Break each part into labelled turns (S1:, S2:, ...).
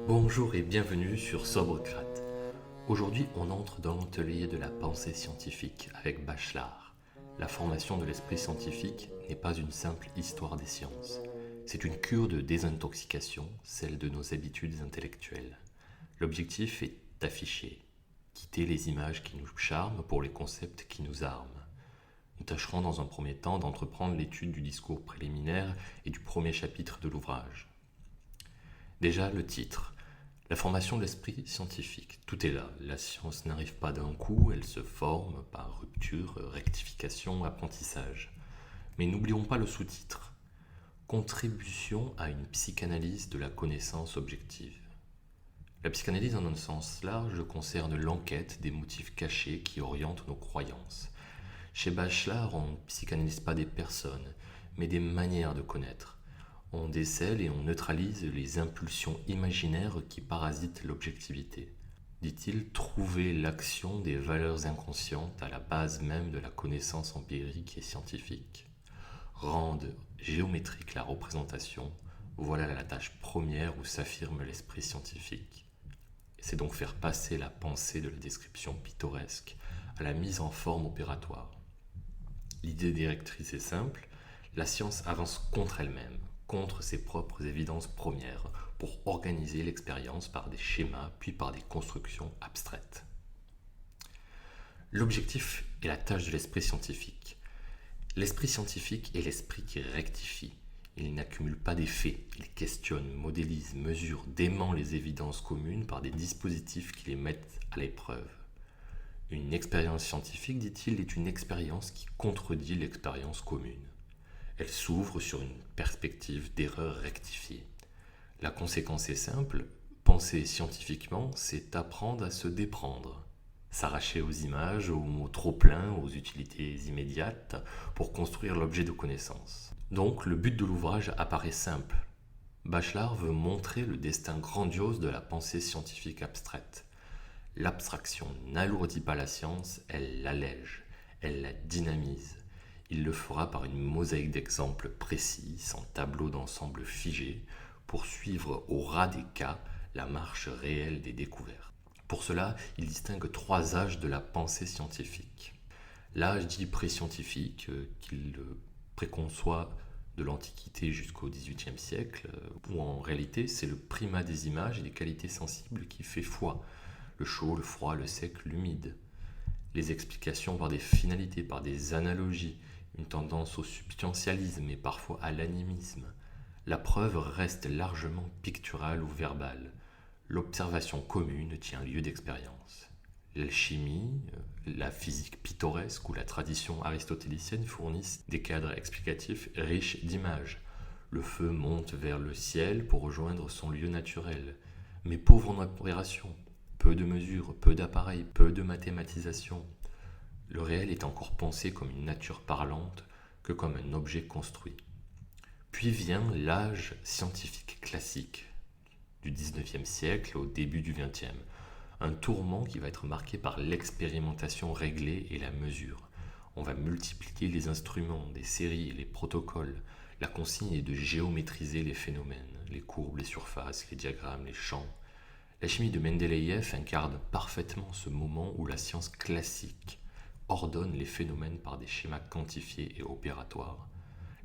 S1: Bonjour et bienvenue sur Sobrecrate. Aujourd'hui, on entre dans l'atelier de la pensée scientifique avec Bachelard. La formation de l'esprit scientifique n'est pas une simple histoire des sciences. C'est une cure de désintoxication, celle de nos habitudes intellectuelles. L'objectif est d'afficher, quitter les images qui nous charment pour les concepts qui nous arment. Nous tâcherons dans un premier temps d'entreprendre l'étude du discours préliminaire et du premier chapitre de l'ouvrage. Déjà, le titre. La formation de l'esprit scientifique. Tout est là. La science n'arrive pas d'un coup, elle se forme par rupture, rectification, apprentissage. Mais n'oublions pas le sous-titre. Contribution à une psychanalyse de la connaissance objective. La psychanalyse en un sens large concerne l'enquête des motifs cachés qui orientent nos croyances. Chez Bachelard, on ne psychanalyse pas des personnes, mais des manières de connaître. On décèle et on neutralise les impulsions imaginaires qui parasitent l'objectivité. Dit-il, trouver l'action des valeurs inconscientes à la base même de la connaissance empirique et scientifique. Rendre géométrique la représentation, voilà la tâche première où s'affirme l'esprit scientifique. C'est donc faire passer la pensée de la description pittoresque à la mise en forme opératoire. L'idée directrice est simple, la science avance contre elle-même, contre ses propres évidences premières, pour organiser l'expérience par des schémas, puis par des constructions abstraites. L'objectif est la tâche de l'esprit scientifique. L'esprit scientifique est l'esprit qui rectifie. Il n'accumule pas des faits, il questionne, modélise, mesure, dément les évidences communes par des dispositifs qui les mettent à l'épreuve. Une expérience scientifique, dit-il, est une expérience qui contredit l'expérience commune. Elle s'ouvre sur une perspective d'erreur rectifiée. La conséquence est simple, penser scientifiquement, c'est apprendre à se déprendre, s'arracher aux images, aux mots trop pleins, aux utilités immédiates pour construire l'objet de connaissance. Donc le but de l'ouvrage apparaît simple. Bachelard veut montrer le destin grandiose de la pensée scientifique abstraite. L'abstraction n'alourdit pas la science, elle l'allège, elle la dynamise. Il le fera par une mosaïque d'exemples précis, sans tableau d'ensemble figé, pour suivre au ras des cas la marche réelle des découvertes. Pour cela, il distingue 3 âges de la pensée scientifique. L'âge dit pré-scientifique, qu'il préconçoit de l'Antiquité jusqu'au XVIIIe siècle, où en réalité c'est le primat des images et des qualités sensibles qui fait foi, le chaud, le froid, le sec, l'humide. Les explications par des finalités, par des analogies, une tendance au substantialisme et parfois à l'animisme. La preuve reste largement picturale ou verbale. L'observation commune tient lieu d'expérience. L'alchimie, la physique pittoresque ou la tradition aristotélicienne fournissent des cadres explicatifs riches d'images. Le feu monte vers le ciel pour rejoindre son lieu naturel, mais pauvre en opération. Peu de mesures, peu d'appareils, peu de mathématisation. Le réel est encore pensé comme une nature parlante que comme un objet construit. Puis vient l'âge scientifique classique, du XIXe siècle au début du XXe. Un tourment qui va être marqué par l'expérimentation réglée et la mesure. On va multiplier les instruments, les séries, les protocoles. La consigne est de géométriser les phénomènes, les courbes, les surfaces, les diagrammes, les champs. La chimie de Mendeleïev incarne parfaitement ce moment où la science classique ordonne les phénomènes par des schémas quantifiés et opératoires.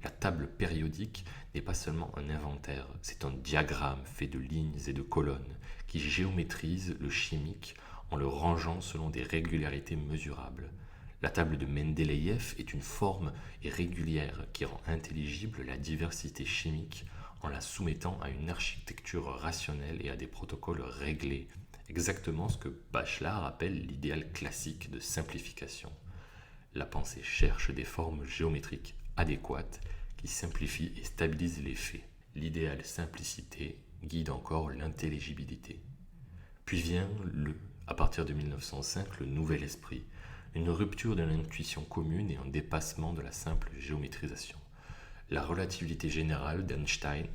S1: La table périodique n'est pas seulement un inventaire, c'est un diagramme fait de lignes et de colonnes qui géométrise le chimique en le rangeant selon des régularités mesurables. La table de Mendeleïev est une forme régulière qui rend intelligible la diversité chimique en la soumettant à une architecture rationnelle et à des protocoles réglés, exactement ce que Bachelard appelle l'idéal classique de simplification. La pensée cherche des formes géométriques adéquates qui simplifient et stabilisent les faits. L'idéal simplicité guide encore l'intelligibilité. Puis vient, à partir de 1905, le nouvel esprit, une rupture de l'intuition commune et un dépassement de la simple géométrisation. La relativité générale d'Einstein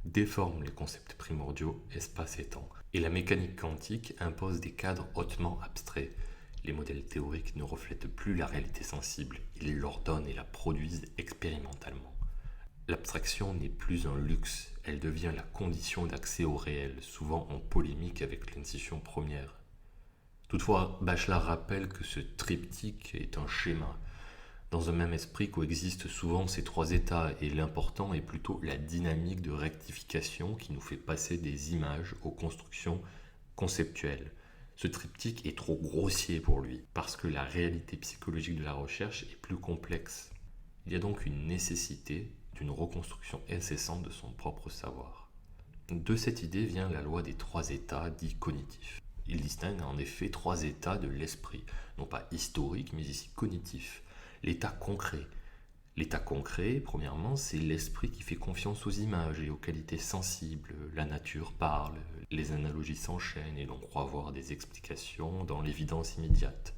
S1: déforme les concepts primordiaux, espace et temps, et la mécanique quantique impose des cadres hautement abstraits. Les modèles théoriques ne reflètent plus la réalité sensible, ils l'ordonnent et la produisent expérimentalement. L'abstraction n'est plus un luxe, elle devient la condition d'accès au réel, souvent en polémique avec l'intuition première. Toutefois, Bachelard rappelle que ce triptyque est un schéma. Dans un même esprit coexistent souvent ces trois états et l'important est plutôt la dynamique de rectification qui nous fait passer des images aux constructions conceptuelles. Ce triptyque est trop grossier pour lui parce que la réalité psychologique de la recherche est plus complexe. Il y a donc une nécessité d'une reconstruction incessante de son propre savoir. De cette idée vient la loi des trois états dits cognitifs. Il distingue en effet trois états de l'esprit, non pas historiques mais ici cognitifs. L'état concret. L'état concret, premièrement, c'est l'esprit qui fait confiance aux images et aux qualités sensibles. La nature parle, les analogies s'enchaînent et l'on croit voir des explications dans l'évidence immédiate.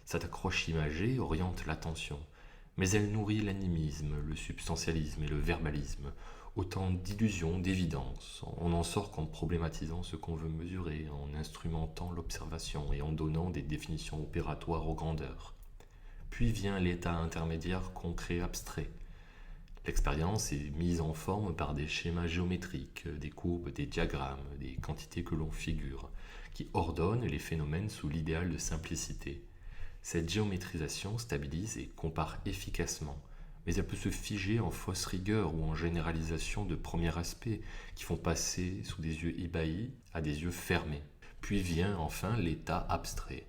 S1: Cette accroche imagée oriente l'attention, mais elle nourrit l'animisme, le substantialisme et le verbalisme, autant d'illusions, d'évidences. On n'en sort qu'en problématisant ce qu'on veut mesurer, en instrumentant l'observation et en donnant des définitions opératoires aux grandeurs. Puis vient l'état intermédiaire concret abstrait. L'expérience est mise en forme par des schémas géométriques, des courbes, des diagrammes, des quantités que l'on figure, qui ordonnent les phénomènes sous l'idéal de simplicité. Cette géométrisation stabilise et compare efficacement, mais elle peut se figer en fausse rigueur ou en généralisation de premier aspect qui font passer sous des yeux ébahis à des yeux fermés. Puis vient enfin l'état abstrait.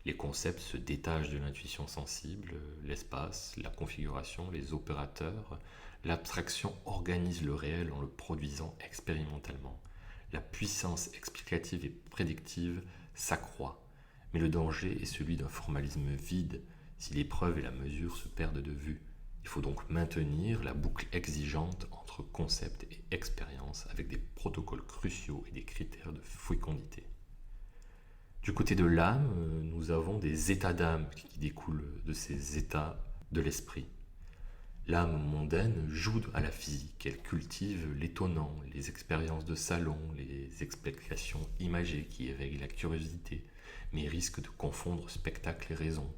S1: Les concepts se détachent de l'intuition sensible, l'espace, la configuration, les opérateurs. L'abstraction organise le réel en le produisant expérimentalement. La puissance explicative et prédictive s'accroît, mais le danger est celui d'un formalisme vide si l'épreuve et la mesure se perdent de vue. Il faut donc maintenir la boucle exigeante entre concept et expérience avec des protocoles cruciaux et des critères de fécondité. Du côté de l'âme, nous avons des états d'âme qui découlent de ces états de l'esprit. L'âme mondaine joue à la physique, elle cultive l'étonnant, les expériences de salon, les explications imagées qui éveillent la curiosité, mais risque de confondre spectacle et raison.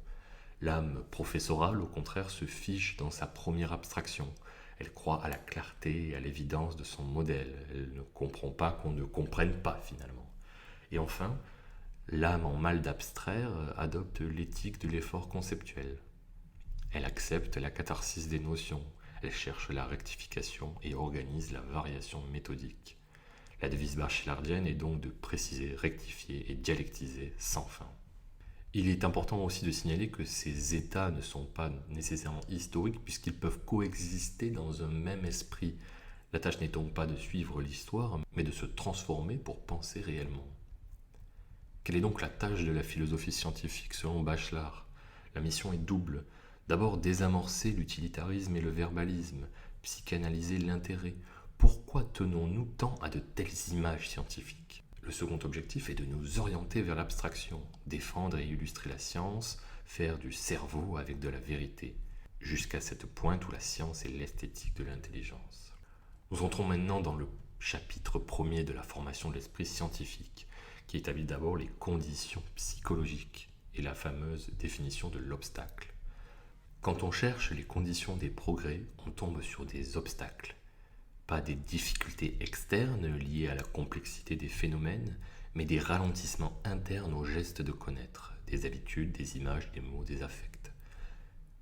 S1: L'âme professorale, au contraire, se fiche dans sa première abstraction. Elle croit à la clarté et à l'évidence de son modèle. Elle ne comprend pas qu'on ne comprenne pas, finalement. Et enfin, l'âme en mal d'abstraire adopte l'éthique de l'effort conceptuel. Elle accepte la catharsis des notions, elle cherche la rectification et organise la variation méthodique. La devise bachelardienne est donc de préciser, rectifier et dialectiser sans fin. Il est important aussi de signaler que ces états ne sont pas nécessairement historiques puisqu'ils peuvent coexister dans un même esprit. La tâche n'est donc pas de suivre l'histoire, mais de se transformer pour penser réellement. Quelle est donc la tâche de la philosophie scientifique selon Bachelard ? La mission est double. D'abord désamorcer l'utilitarisme et le verbalisme, psychanalyser l'intérêt. Pourquoi tenons-nous tant à de telles images scientifiques ? Le second objectif est de nous orienter vers l'abstraction, défendre et illustrer la science, faire du cerveau avec de la vérité, jusqu'à cette pointe où la science est l'esthétique de l'intelligence. Nous entrons maintenant dans le chapitre premier de la formation de l'esprit scientifique, qui établit d'abord les conditions psychologiques et la fameuse définition de l'obstacle. Quand on cherche les conditions des progrès, on tombe sur des obstacles. Pas des difficultés externes liées à la complexité des phénomènes, mais des ralentissements internes au geste de connaître, des habitudes, des images, des mots, des affects.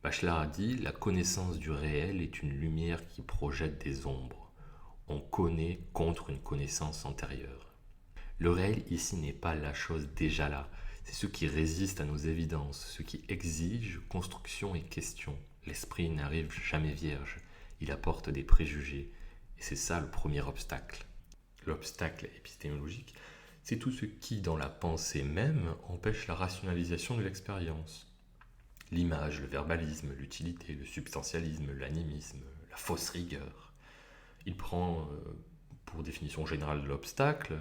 S1: Bachelard a dit « La connaissance du réel est une lumière qui projette des ombres. On connaît contre une connaissance antérieure. » Le réel ici n'est pas la chose déjà là, c'est ce qui résiste à nos évidences, ce qui exige construction et question. L'esprit n'arrive jamais vierge, il apporte des préjugés, et c'est ça le premier obstacle. L'obstacle épistémologique, c'est tout ce qui, dans la pensée même, empêche la rationalisation de l'expérience. L'image, le verbalisme, l'utilité, le substantialisme, l'animisme, la fausse rigueur. Il prend, pour définition générale de l'obstacle,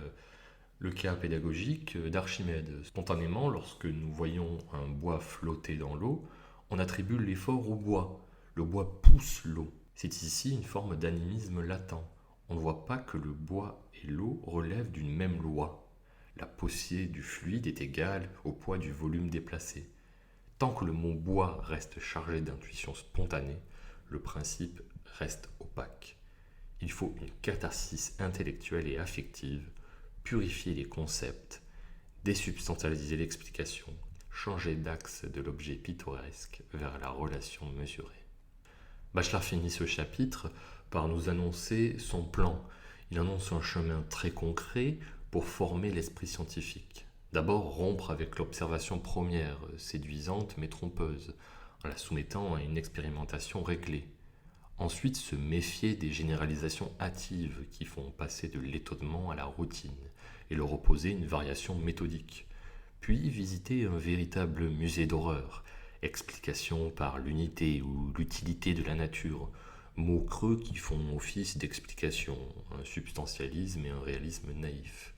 S1: le cas pédagogique d'Archimède. Spontanément, lorsque nous voyons un bois flotter dans l'eau, on attribue l'effort au bois. Le bois pousse l'eau. C'est ici une forme d'animisme latent. On ne voit pas que le bois et l'eau relèvent d'une même loi. La poussée du fluide est égale au poids du volume déplacé. Tant que le mot bois reste chargé d'intuition spontanée, le principe reste opaque. Il faut une catharsis intellectuelle et affective, purifier les concepts, désubstantialiser l'explication, changer d'axe de l'objet pittoresque vers la relation mesurée. Bachelard finit ce chapitre par nous annoncer son plan. Il annonce un chemin très concret pour former l'esprit scientifique. D'abord, rompre avec l'observation première, séduisante mais trompeuse, en la soumettant à une expérimentation réglée. Ensuite, se méfier des généralisations hâtives qui font passer de l'étonnement à la routine et leur opposer une variation méthodique. Puis visiter un véritable musée d'horreur, explication par l'unité ou l'utilité de la nature, mots creux qui font office d'explication, un substantialisme et un réalisme naïf.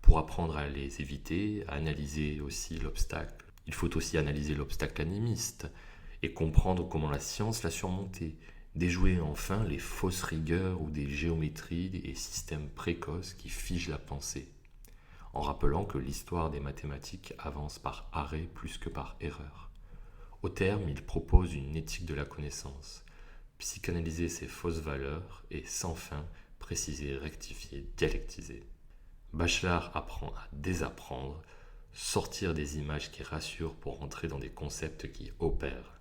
S1: Pour apprendre à les éviter, à analyser aussi l'obstacle, il faut aussi analyser l'obstacle animiste et comprendre comment la science l'a surmonté, déjouer enfin les fausses rigueurs ou des géométries et systèmes précoces qui figent la pensée, en rappelant que l'histoire des mathématiques avance par arrêt plus que par erreur. Au terme, il propose une éthique de la connaissance, psychanalyser ses fausses valeurs et sans fin préciser, rectifier, dialectiser. Bachelard apprend à désapprendre, sortir des images qui rassurent pour entrer dans des concepts qui opèrent.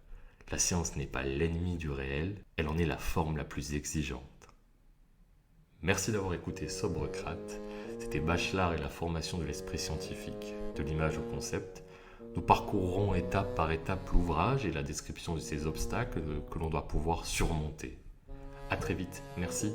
S1: La science n'est pas l'ennemi du réel, elle en est la forme la plus exigeante. Merci d'avoir écouté Sobrecrate. C'était Bachelard et la formation de l'esprit scientifique, de l'image au concept. Nous parcourrons étape par étape l'ouvrage et la description de ces obstacles que l'on doit pouvoir surmonter. À très vite, merci.